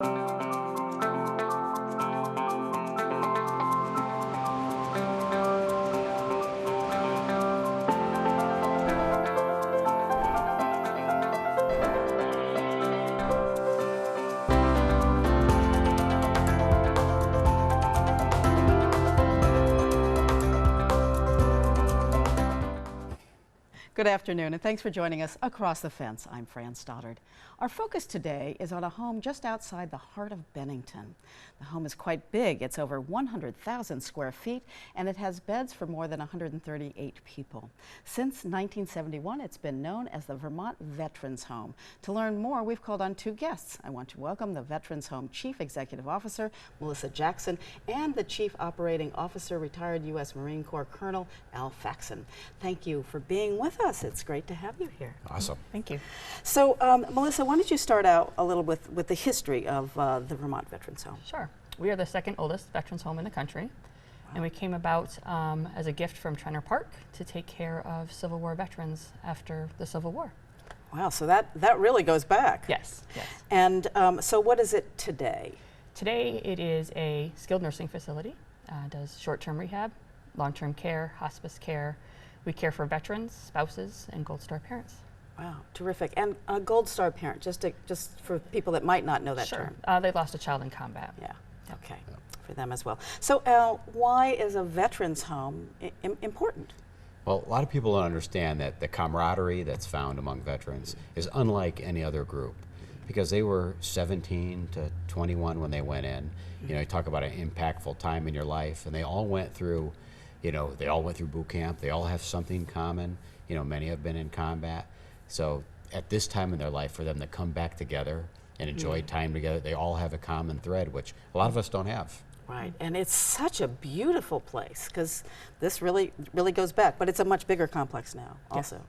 Good afternoon, and thanks for joining us Across the Fence. I'm Fran Stoddard. Our focus today is on a home just outside the heart of Bennington. The home is quite big. It's over 100,000 square feet, and it has beds for more than 138 people. Since 1971, it's been known as the Vermont Veterans Home. To learn more, we've called on two guests. I want to welcome the Veterans Home Chief Executive Officer, Melissa Jackson, and the Chief Operating Officer, retired U.S. Marine Corps Colonel Al Faxon. Thank you for being with us. It's great to have you here. Awesome. Thank you. So, Melissa, why don't you start out a little with the history of the Vermont Veterans Home? Sure. We are the second oldest veterans home in the country, and we came about as a gift from Trenner Park to take care of Civil War veterans after the Civil War. Wow, so that really goes back. Yes, yes. And so what is it today? Today it is a skilled nursing facility, does short-term rehab, long-term care, hospice care. We care for veterans, spouses, and Gold Star parents. Wow, terrific. And a Gold Star parent, just for people that might not know that term. They lost a child in combat. Yeah, okay, for them as well. So Al, why is a veterans home important? Well, a lot of people don't understand that the camaraderie that's found among veterans is unlike any other group, because they were 17 to 21 when they went in. You know, you talk about an impactful time in your life, and they all went through, they all went through boot camp. They all have something in common. Many have been in combat. So at this time in their life, for them to come back together and enjoy time together, they all have a common thread, which a lot of us don't have. Right, and it's such a beautiful place, because this really goes back, but it's a much bigger complex now also.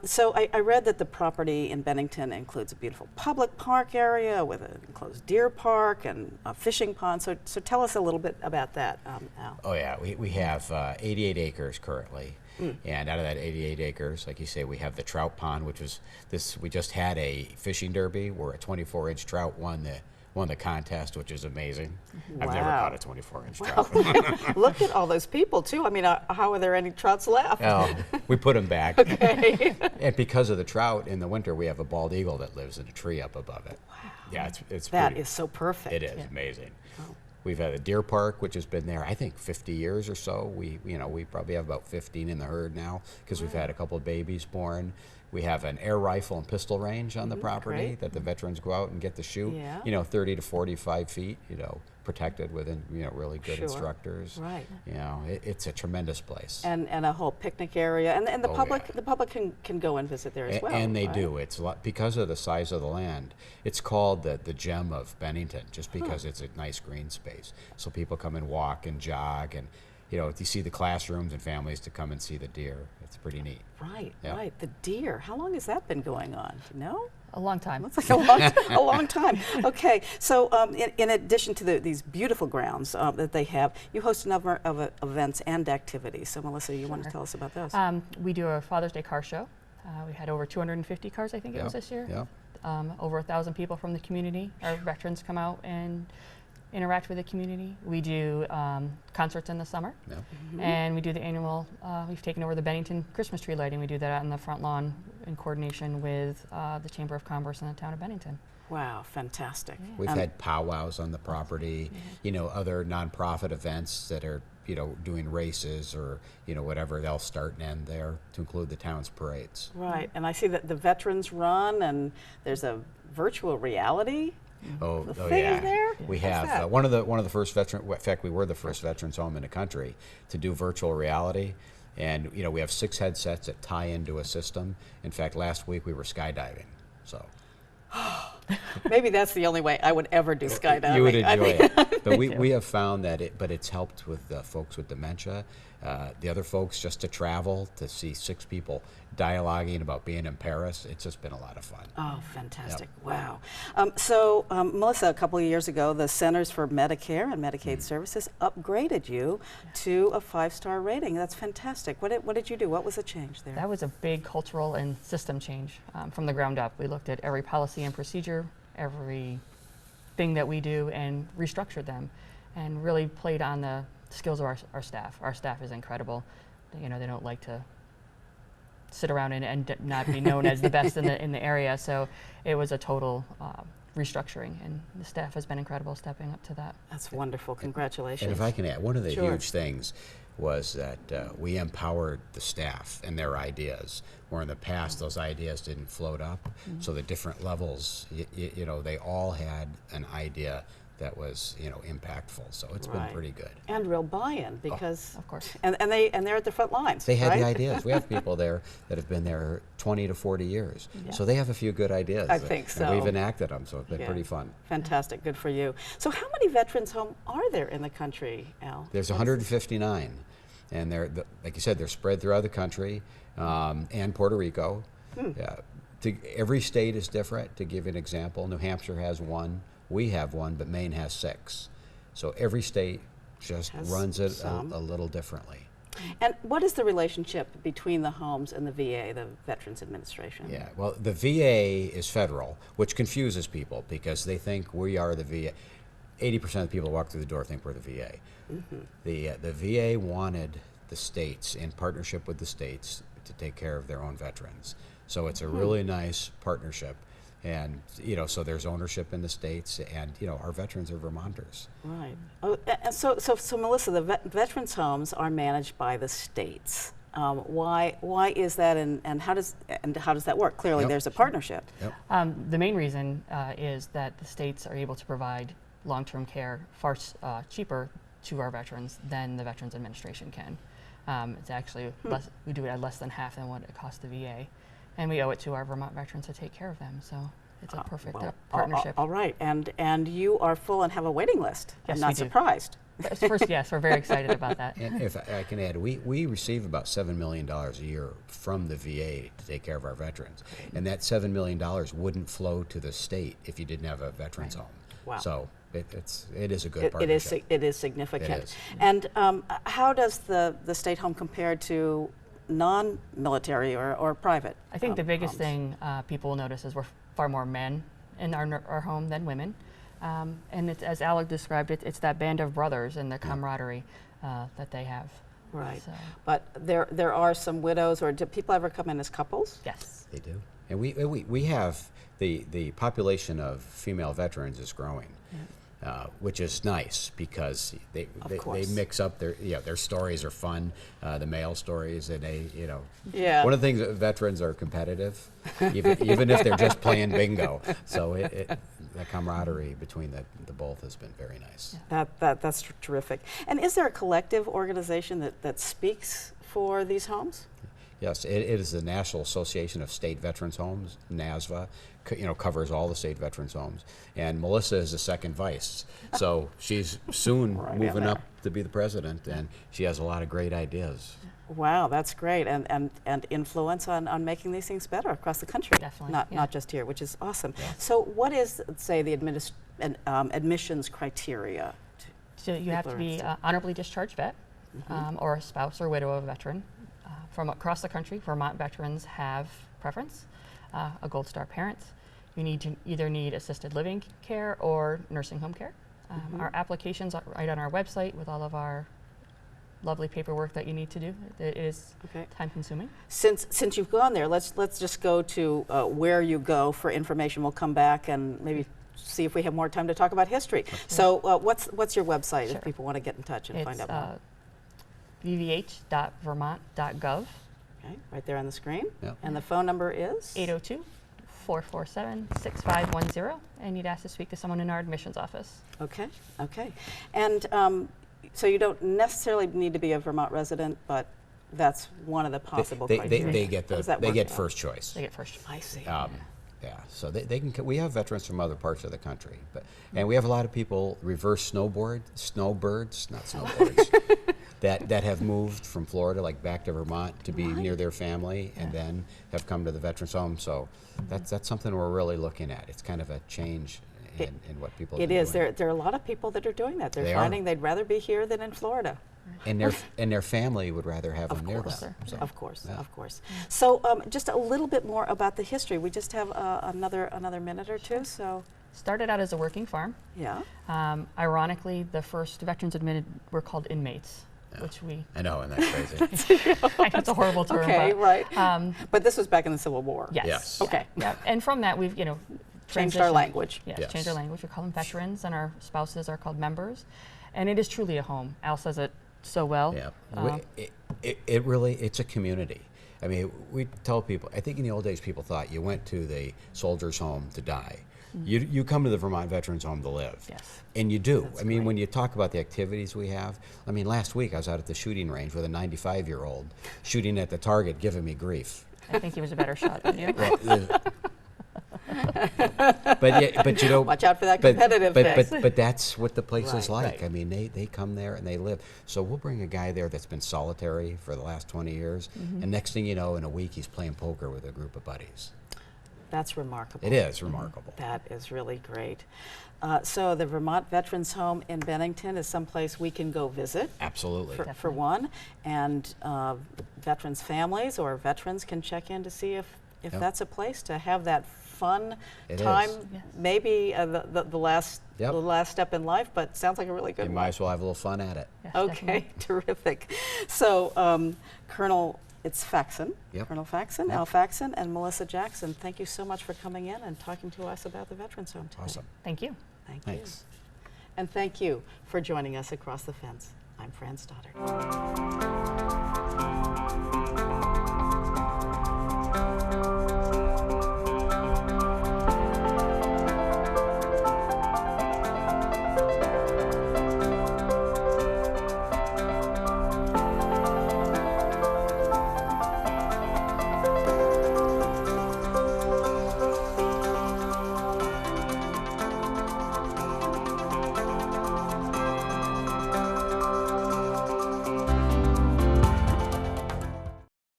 So I read that the property in Bennington includes a beautiful public park area with an enclosed deer park and a fishing pond. So tell us a little bit about that, Al. Oh yeah, we have 88 acres currently. And out of that 88 acres, like you say, we have the trout pond, which was we just had a fishing derby where a 24-inch trout won the contest, which is amazing. Wow. I've never caught a 24-inch trout. Look at all those people too. I memean, how are there any trouts left? Oh, we put them back. Okay. And because of the trout, in the winter we have a bald eagle that lives in a tree up above it. Wow. Yeah, it's that pretty, is so perfect. It is amazing. Oh. We've had a deer park, which has been there, I think, 50 years or so. We probably have about 15 in the herd now, because we've had a couple of babies born. We have an air rifle and pistol range on the property that the veterans go out and get to shoot. Yeah. 30 to 45 feet, protected within, really good instructors. Right. It's a tremendous place. And a whole picnic area, and the public can go and visit there as well. And they do. It's because of the size of the land. It's called the gem of Bennington, just because it's a nice green space. So people come and walk and jog, and you see the classrooms and families to come and see the deer. It's pretty neat. Right, right. The deer. How long has that been going on? Do you know? A long time. Looks like a long time. Okay, so in addition to these beautiful grounds that they have, you host a number of events and activities. So Melissa, you want to tell us about those? We do a Father's Day car show. We had over 250 cars, I think it was this year. Yeah. Over 1,000 people from the community. Our veterans come out and interact with the community. We do concerts in the summer, and we do the annual, we've taken over the Bennington Christmas tree lighting. We do that out on the front lawn in coordination with the Chamber of Commerce in the town of Bennington. Wow, fantastic. Yeah. We've had powwows on the property, other nonprofit events that are, doing races or, whatever, they'll start and end there to include the town's parades. Right, and I see that the veterans run, and there's a virtual reality. Oh yeah. There? We have one of the first veteran. In fact, we were the first veterans home in the country to do virtual reality, and we have 6 headsets that tie into a system. In fact, last week we were skydiving. So maybe that's the only way I would ever do skydiving. You would enjoy it, but we have found that it's helped with folks with dementia. The other folks, just to travel to see 6 people dialoguing about being in Paris, it's just been a lot of fun. Oh, fantastic. Wow. So, Melissa, a couple of years ago, the Centers for Medicare and Medicaid Services upgraded you to a 5-star rating. That's fantastic. What did you do? What was the change there? That was a big cultural and system change from the ground up. We looked at every policy and procedure, every thing that we do and restructured them and really played on the skills of our staff. Our staff is incredible. You know, they don't like to sit around and not be known as the best in the area. So it was a total restructuring, and the staff has been incredible stepping up to that. That's wonderful. Congratulations. And if I can add, one of the Sure. huge things was that we empowered the staff and their ideas, where in the past those ideas didn't float up. So the different levels, you know, they all had an idea that was, you know, impactful. So it's been Right. pretty good. And real buy-in, because Of course. and they're at the front lines. They had right? the ideas. We have people there that have been there 20 to 40 years. Yeah. So they have a few good ideas. I think And we've so. enacted them, so it's been Yeah. pretty fun. Fantastic. Good for you. So how many veterans homes are there in the country, Al? There's 159, and like you said, they're spread throughout the country and Puerto Rico. Yeah. Every state is different. To give you an example, New Hampshire has one, we have one, but Maine has 6. So every state just Has runs it some. a little differently. And what is the relationship between the homes and the VA, the Veterans Administration? Yeah, well, the VA is federal, which confuses people because they think we are the VA. 80% of the people who walk through the door think we're the VA. The VA wanted the states, in partnership with the states, to take care of their own veterans. So it's a really nice partnership. And, you know, so there's ownership in the states, and, you know, our veterans are Vermonters. Right. Oh, and so Melissa, the veterans homes are managed by the states. Why is that, and how does that work? Clearly, Yep. there's a partnership. Yep. The main reason is that the states are able to provide long-term care far cheaper to our veterans than the Veterans Administration can. It's actually less, we do it at less than half than what it costs the VA, and we owe it to our Vermont veterans to take care of them. So it's a perfect partnership. All right, and you are full and have a waiting list. Yes, I'm not we do. surprised. First, yes, we're very excited about that. And if I can add, we receive about $7 million a year from the VA to take care of our veterans. And that $7 million wouldn't flow to the state if you didn't have a veterans home. Wow. So it is a good It partnership. is significant. It is. And how does the state home compare to non-military or private? I think the biggest homes? thing people will notice is we're far more men in our home than women. And it's, as Alec described it, it's that band of brothers and the camaraderie that they have. Right. So, But there are some widows, or do people ever come in as couples? yes. They do. And we have the population of female veterans is growing. Which is nice because they course. mix up their stories are fun, the male stories, and Yeah. one of the things that veterans are competitive, even if they're just playing bingo. So the camaraderie between the both has been very nice. That's terrific. And is there a collective organization that speaks for these homes? Yes, it is the National Association of State Veterans Homes, NASVA, covers all the state veterans homes. And Melissa is the second vice, so she's soon Right in moving there. up to be the president, and she has a lot of great ideas. Wow, that's great, and influence on making these things better across the country. Definitely, Not yeah. not just here, which is awesome. So what is, say, the admissions criteria? So you have to be honorably discharged vet or a spouse or widow of a veteran. From across the country, Vermont veterans have preference, a Gold Star parent. You either need assisted living care or nursing home care. Our applications are right on our website with all of our lovely paperwork that you need to do. It is time consuming. Since you've gone there, let's just go to where you go for information. We'll come back and maybe see if we have more time to talk about history. So what's your website if people want to get in touch and find out more? vvh.vermont.gov. Okay, right there on the screen. Yep. And the phone number is? 802-447-6510, and you'd ask to speak to someone in our admissions office. Okay. And so you don't necessarily need to be a Vermont resident, but that's one of the possible criteria. They get How does that work out? first choice. They get first. I see. Yeah, so they can. We have veterans from other parts of the country, and we have a lot of people snowbirds, not snowboards, that have moved from Florida, like back to Vermont to be near their family, and then have come to the veterans home. So that's something we're really looking at. It's kind of a change in what people. It are is. doing. There are a lot of people that are doing that. They're They are. finding they'd rather be here than in Florida. And their family would rather have them near them. So, Of course, yeah. of course. So just a little bit more about the history. We just have another minute or two, so Started out as a working farm. Yeah. Ironically, the first veterans admitted were called inmates, which we... I know, and that's crazy. I know it's a horrible term. Okay, but, right. But this was back in the Civil War. Yes. Yes. Yeah, Okay. yeah. And from that, we've, Changed our transitioned. language. Yes, Yes. changed our language. We call them veterans, and our spouses are called members. And it is truly a home. Al says it so well. Yeah. It really, it's a community. I mean, we tell people, I think in the old days people thought you went to the soldier's home to die. You come to the Vermont Veterans Home to live. Yes. And you do. That's I mean, great. when you talk about the activities we have, I mean, last week I was out at the shooting range with a 95-year-old shooting at the target, giving me grief. I think he was a better shot than you. But you know, Watch out for that competitiveness. but that's what the place is Right, like. right. I mean, they come there and they live. So we'll bring a guy there that's been solitary for the last 20 years, and next thing you know, in a week he's playing poker with a group of buddies. That's remarkable. It is remarkable. That is really great. So the Vermont Veterans Home in Bennington is someplace we can go visit. Absolutely. For one, and veterans' families or veterans can check in to see if Yep. that's a place to have that fun It time. is. Yes. Maybe the last Yep. the last step in life, but sounds like a really good You one. might as well have a little fun at it. Yes, Okay, definitely. terrific. So Colonel, it's Faxon, Yep. Colonel Faxon, Yep. Al Faxon, and Melissa Jackson. Thank you so much for coming in and talking to us about the Veterans Home today. Awesome. Thank you. Thank Thanks. you. And thank you for joining us across the fence. I'm Fran Stoddard.